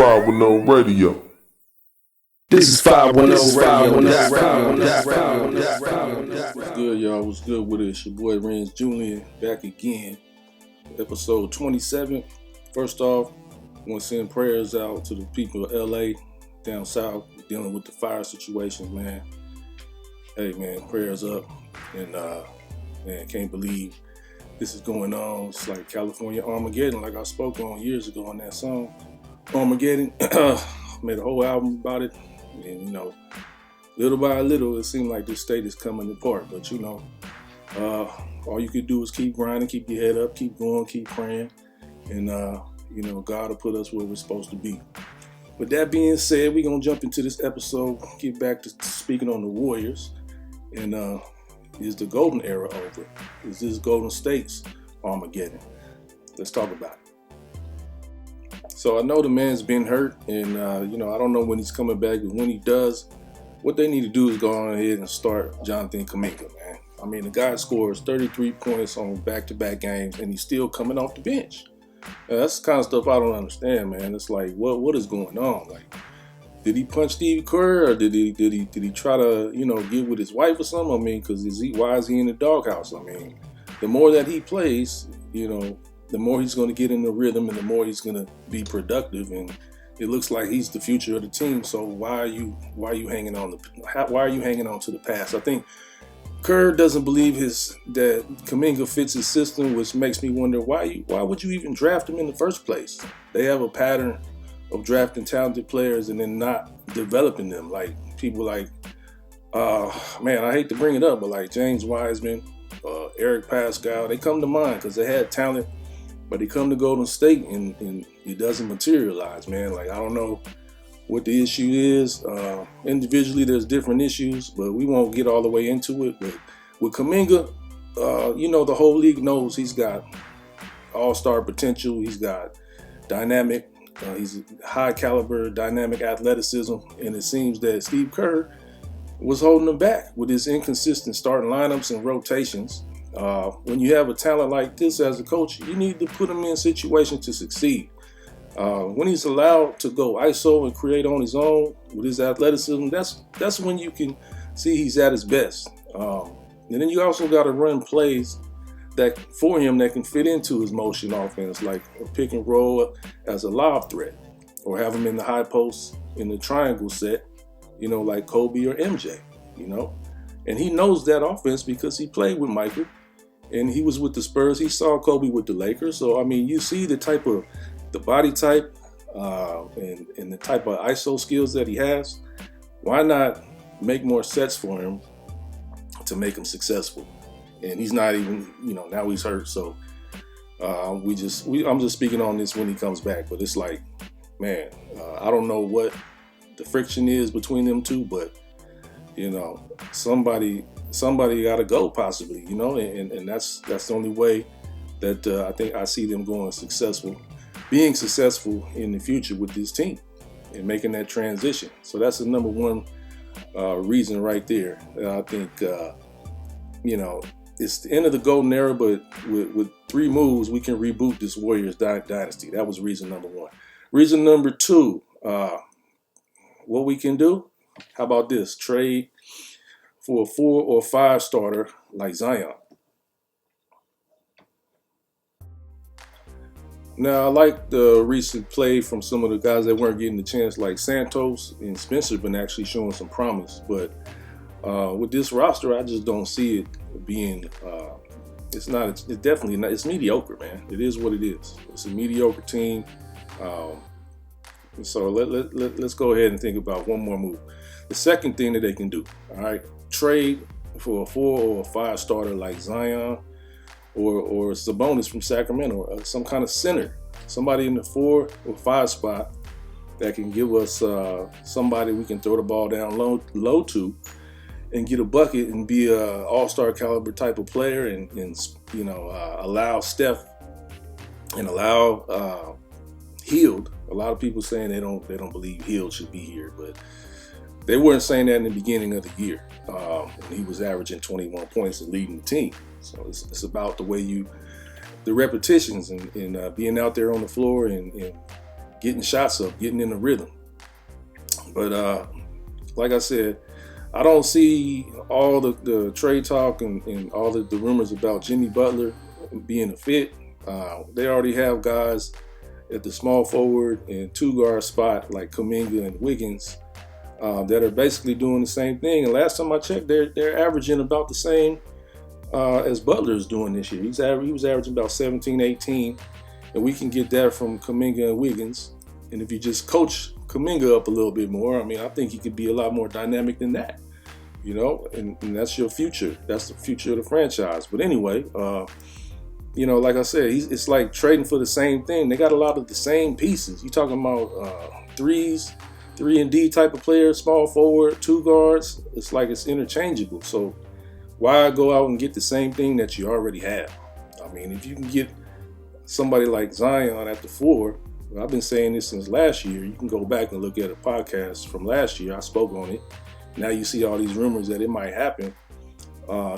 510 Radio. This is 510 Radio. What's good, y'all? What's good with it? It's your boy Renz Jr. back again. Episode 27. First off, I want to send prayers out to the people of LA, down south, dealing with the fire situations, man. Hey, man, prayers up. And, man, can't believe this is going on. It's like California Armageddon, like I spoke on years ago on that song. Armageddon. Made a whole album about it. And, you know, little by little, it seemed like this state is coming apart. But, you know, all you could do is keep grinding, keep your head up, keep going, keep praying. And, you know, God will put us where we're supposed to be. With that being said, we're going to jump into this episode, get back to speaking on the Warriors. And is the golden era over? Is this Golden State's Armageddon? Let's talk about it. So I know the man's been hurt, and you know, I don't know when he's coming back, but when he does, what they need to do is go on ahead and start Jonathan Kuminga, man. I mean, the guy scores 33 points on back-to-back games, and he's still coming off the bench. Now, that's the kind of stuff I don't understand, man. It's like, what is going on? Like, did he punch Steve Kerr, or did he try to, you know, get with his wife or something? I mean, because why is he in the doghouse? I mean, the more that he plays, you know, the more he's going to get in the rhythm, and the more he's going to be productive. And it looks like he's the future of the team. So why are you hanging on to the past? I think Kerr doesn't believe that Kuminga fits his system, which makes me wonder why would you even draft him in the first place? They have a pattern of drafting talented players and then not developing them. Like people like, man, I hate to bring it up, but like James Wiseman, Eric Pascal, they come to mind because they had talent. But he come to Golden State and it doesn't materialize, man. Like, I don't know what the issue is. Individually, there's different issues, but we won't get all the way into it. But with Kuminga, you know, the whole league knows he's got all-star potential. He's got dynamic, he's high caliber, dynamic athleticism. And it seems that Steve Kerr was holding him back with his inconsistent starting lineups and rotations. When you have a talent like this as a coach, you need to put him in situations to succeed. When he's allowed to go ISO and create on his own with his athleticism, that's when you can see he's at his best. And then you also got to run plays that for him that can fit into his motion offense, like a pick and roll as a lob threat, or have him in the high post in the triangle set, you know, like Kobe or MJ, you know. And he knows that offense because he played with Michael. And he was with the Spurs. He saw Kobe with the Lakers. So, I mean, you see the body type and the type of ISO skills that he has. Why not make more sets for him to make him successful? And he's not even, you know, now he's hurt. So I'm just speaking on this when he comes back. But it's like, man, I don't know what the friction is between them two, but, you know, somebody got to go possibly, you know, and that's the only way that I think I see them being successful in the future with this team and making that transition. So that's the number one reason right there. I think, you know, it's the end of the golden era, but with 3 moves, we can reboot this Warriors dynasty. That was reason number 1. Reason number 2, what we can do, how about this? Trade for a 4 or 5 starter like Zion. Now, I like the recent play from some of the guys that weren't getting the chance, like Santos and Spencer, been actually showing some promise. But with this roster, I just don't see it being. It's definitely not. It's mediocre, man. It is what it is. It's a mediocre team. So let's go ahead and think about one more move. The second thing that they can do, all right, trade for a 4 or a 5 starter like Zion or Sabonis from Sacramento, or some kind of center, somebody in the 4 or 5 spot that can give us somebody we can throw the ball down low to and get a bucket and be a all-star caliber type of player, and you know, allow Steph and allow Hield. A lot of people saying they don't believe Hield should be here, but they weren't saying that in the beginning of the year. And he was averaging 21 points and leading the team. So it's about the way the repetitions and being out there on the floor and getting shots up, getting in the rhythm. But like I said, I don't see all the trade talk and all the rumors about Jimmy Butler being a fit. They already have guys at the small forward and two guard spot like Kuminga and Wiggins that are basically doing the same thing. And last time I checked, they're averaging about the same as Butler is doing this year. He was averaging about 17, 18, and we can get that from Kuminga and Wiggins. And if you just coach Kuminga up a little bit more, I mean, I think he could be a lot more dynamic than that, you know, and that's your future. That's the future of the franchise. But anyway, you know, like I said, it's like trading for the same thing. They got a lot of the same pieces. You talking about 3 and D type of players, small forward, two guards. It's like it's interchangeable. So why go out and get the same thing that you already have? I mean, if you can get somebody like Zion at the 4, I've been saying this since last year. You can go back and look at a podcast from last year. I spoke on it. Now you see all these rumors that it might happen.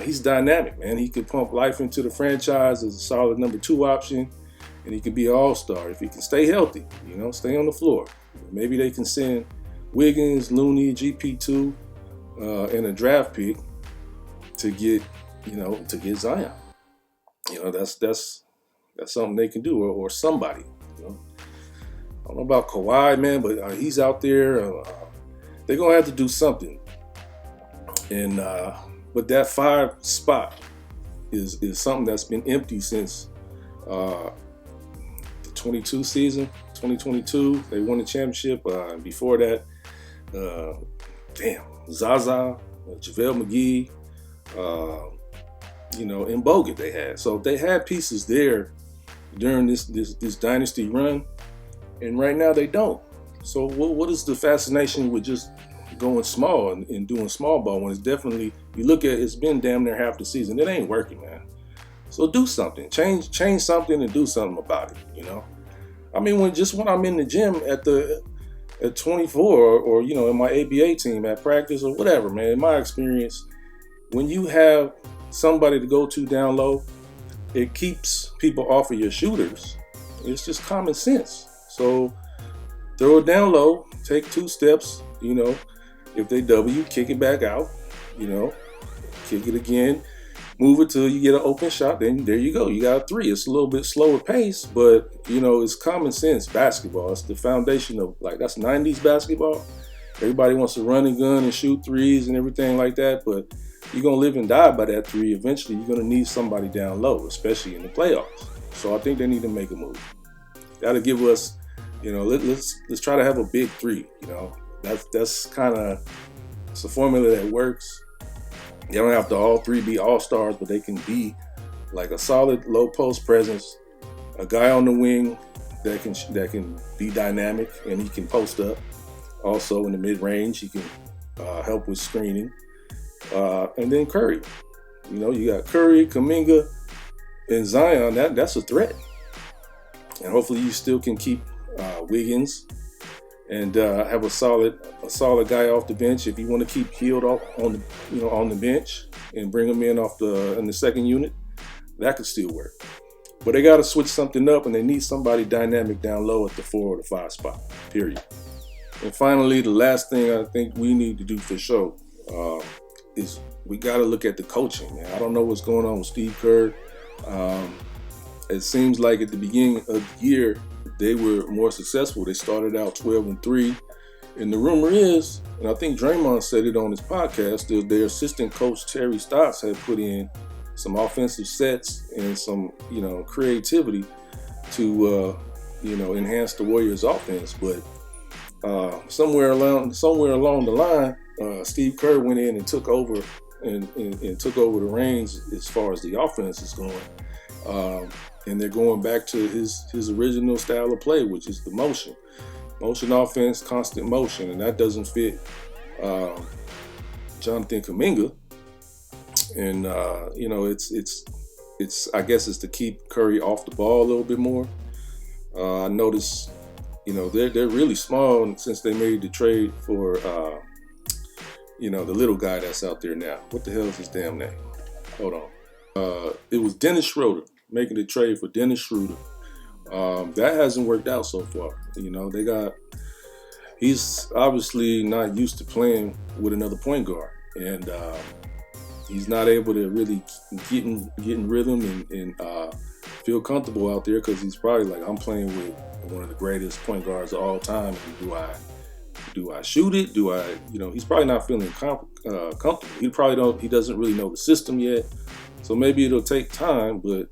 He's dynamic, man. He could pump life into the franchise as a solid number 2 option, and he could be an all-star if he can stay healthy, you know, stay on the floor. Maybe they can send Wiggins, Looney, GP2, and a draft pick to get, you know, to get Zion. You know, that's something they can do, or somebody, you know. I don't know about Kawhi, man, but he's out there. They're going to have to do something. And but that 5 spot is something that's been empty since the 22 season, 2022. They won the championship. Before that, Zaza, JaVale McGee, you know, and Bogut they had. So they had pieces there during this dynasty run, and right now they don't. So what is the fascination with just going small and doing small ball when it's definitely, you look at it's been damn near half the season. It ain't working, man. So do something. Change something and do something about it, you know? I mean, when I'm in the gym at 24 or you know, in my ABA team at practice or whatever, man, in my experience, when you have somebody to go to down low, it keeps people off of your shooters. It's just common sense. So throw it down low, take 2 steps, you know. If they W, kick it back out, you know, kick it again, move it till you get an open shot, then there you go. You got a 3. It's a little bit slower pace, but, you know, it's common sense basketball. It's the foundation of, like, that's 90s basketball. Everybody wants to run and gun and shoot threes and everything like that, but you're going to live and die by that 3. Eventually, you're going to need somebody down low, especially in the playoffs. So I think they need to make a move. That'll give us, you know, let's try to have a big 3, you know. That's kind of, it's a formula that works. They don't have to all 3 be all-stars, but they can be like a solid low post presence, a guy on the wing that can be dynamic and he can post up. Also in the mid-range, he can help with screening. And then Curry. You know, you got Curry, Kuminga, and Zion. That's a threat. And hopefully you still can keep Wiggins and have a solid guy off the bench. If you want to keep Hield on the bench and bring him in the second unit, that could still work. But they got to switch something up, and they need somebody dynamic down low at the 4 or the 5 spot. Period. And finally, the last thing I think we need to do for sure is we got to look at the coaching. Man, I don't know what's going on with Steve Kerr. It seems like at the beginning of the year, they were more successful. They started out 12-3. And the rumor is, and I think Draymond said it on his podcast, that their assistant coach, Terry Stotts, had put in some offensive sets and some, you know, creativity to, you know, enhance the Warriors' offense. But somewhere along the line, Steve Kerr went in and took over and took over the reins as far as the offense is going. And they're going back to his original style of play, which is the motion offense, constant motion, and that doesn't fit Jonathan Kuminga. And you know, it's I guess it's to keep Curry off the ball a little bit more. I noticed, you know, they're really small since they made the trade for you know, the little guy that's out there now. What the hell is his damn name? Hold on. It was Dennis Schroeder, making the trade for Dennis Schroeder. That hasn't worked out so far. You know, he's obviously not used to playing with another point guard, and he's not able to really get in rhythm and feel comfortable out there, because he's probably like, I'm playing with one of the greatest point guards of all time. And do I shoot it? He's probably not feeling comfortable. He doesn't really know the system yet. So maybe it'll take time, but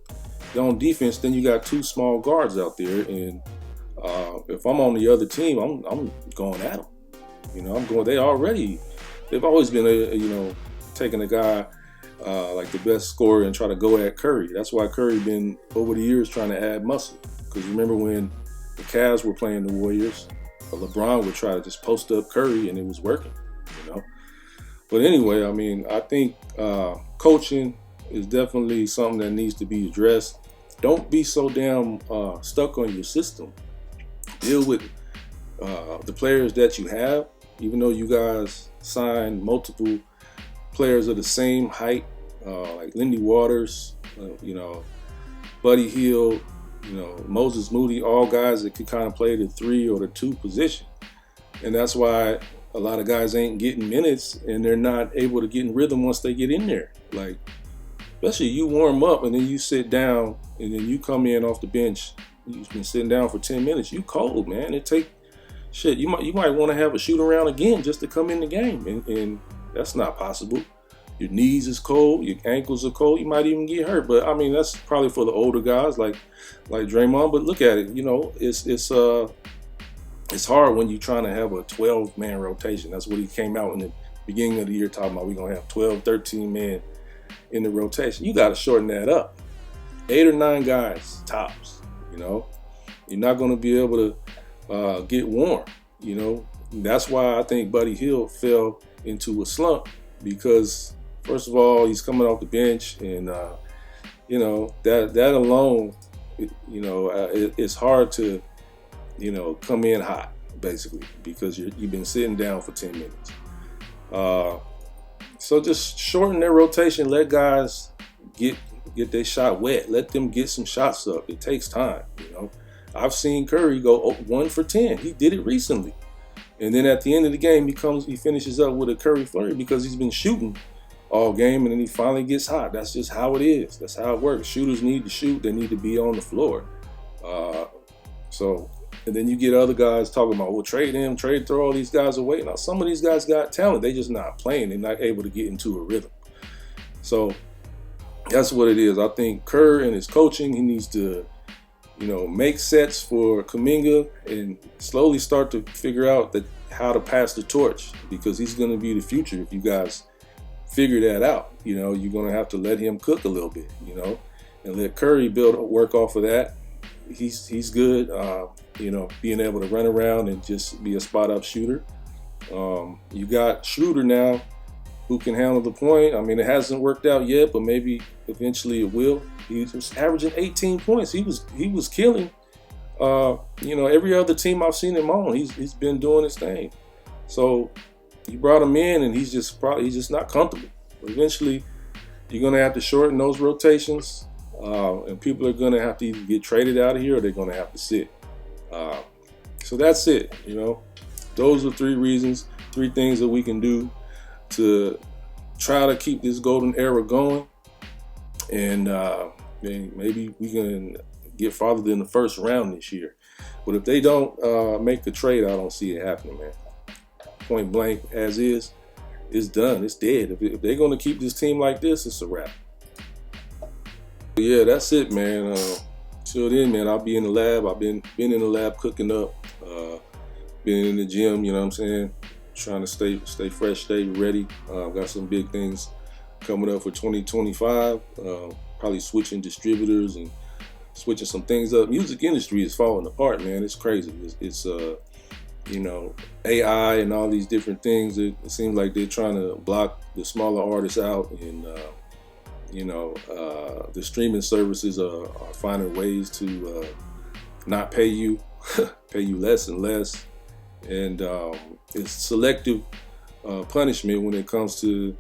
on defense, then you got two small guards out there, and if I'm on the other team, I'm going at them. You know, they've always been taking a guy like the best scorer and try to go at Curry. That's why Curry been over the years trying to add muscle. Because remember when the Cavs were playing the Warriors, LeBron would try to just post up Curry, and it was working. You know, but anyway, I mean, I think coaching is definitely something that needs to be addressed. Don't be so damn stuck on your system. Deal with the players that you have, even though you guys signed multiple players of the same height, like Lindy Waters, Buddy Hield, Moses Moody, all guys that could kind of play the 3 or the 2 position. And that's why a lot of guys ain't getting minutes, and they're not able to get in rhythm once they get in there. Like, especially you warm up and then you sit down and then you come in off the bench. You've been sitting down for 10 minutes. You cold, man. You might want to have a shoot around again just to come in the game, and that's not possible. Your knees is cold, your ankles are cold. You might even get hurt. But I mean, that's probably for the older guys like Draymond. But look at it. It's hard when you're trying to have a 12-man rotation. That's what he came out in the beginning of the year talking about. We're gonna have 12, 13 men in the rotation. You got to shorten that up. 8 or 9 guys tops. You're not going to be able to get warm. That's why I think Buddy Hield fell into a slump, because first of all, he's coming off the bench, and that alone, it's hard to come in hot, basically, because you've been sitting down for 10 minutes. So just shorten their rotation. Let guys get their shot wet. Let them get some shots up. It takes time. I've seen Curry go 1 for 10. He did it recently, and then at the end of the game, he finishes up with a Curry flurry because he's been shooting all game, and then he finally gets hot. That's just how it is. That's how it works. Shooters need to shoot. They need to be on the floor. And then you get other guys talking about, well, throw all these guys away. Now, some of these guys got talent. They just not playing. They're not able to get into a rhythm. So that's what it is. I think Kerr and his coaching, he needs to, make sets for Kuminga and slowly start to figure out how to pass the torch, because he's going to be the future. If you guys figure that out, you're going to have to let him cook a little bit, and let Curry work off of that. He's good, being able to run around and just be a spot-up shooter. You got Schroeder now, who can handle the point. I mean, it hasn't worked out yet, but maybe eventually it will. He's averaging 18 points. He was killing. Every other team I've seen him on, he's been doing his thing. So you brought him in, and he's just not comfortable. But eventually, you're gonna have to shorten those rotations. And people are going to have to either get traded out of here, or they're going to have to sit. So that's it. Those are 3 things that we can do to try to keep this golden era going. And maybe we can get farther than the first round this year. But if they don't make the trade, I don't see it happening, man. Point blank, as is, it's done. It's dead. If they're going to keep this team like this, it's a wrap. Yeah, that's it, man. Till then, man, I'll be in the lab. I've been in the lab cooking up, been in the gym, you know what I'm saying? Trying to stay fresh, stay ready. Got some big things coming up for 2025. Probably switching distributors and switching some things up. Music industry is falling apart, man. It's crazy. It's AI and all these different things. It seems like they're trying to block the smaller artists out, and the streaming services are finding ways to not pay you, pay you less and less. And it's selective punishment when it comes to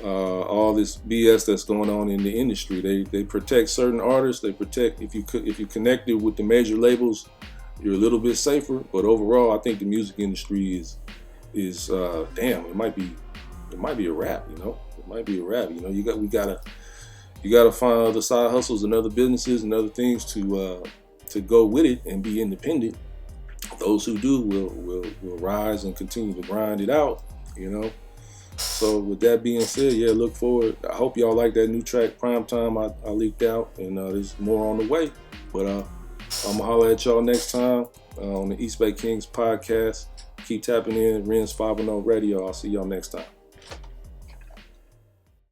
all this BS that's going on in the industry. They protect certain artists. They protect if you connected with the major labels, you're a little bit safer. But overall, I think the music industry is damn. It might be a wrap. You know, it might be a wrap. You know, you gotta find other side hustles and other businesses and other things to go with it and be independent. Those who do will rise and continue to grind it out. You know. So with that being said, yeah, look forward. I hope y'all like that new track, Prime Time, I leaked out, and there's more on the way. But I'm going to holler at y'all next time on the East Bay Kings podcast. Keep tapping in, Ren's 510 Radio. I'll see y'all next time.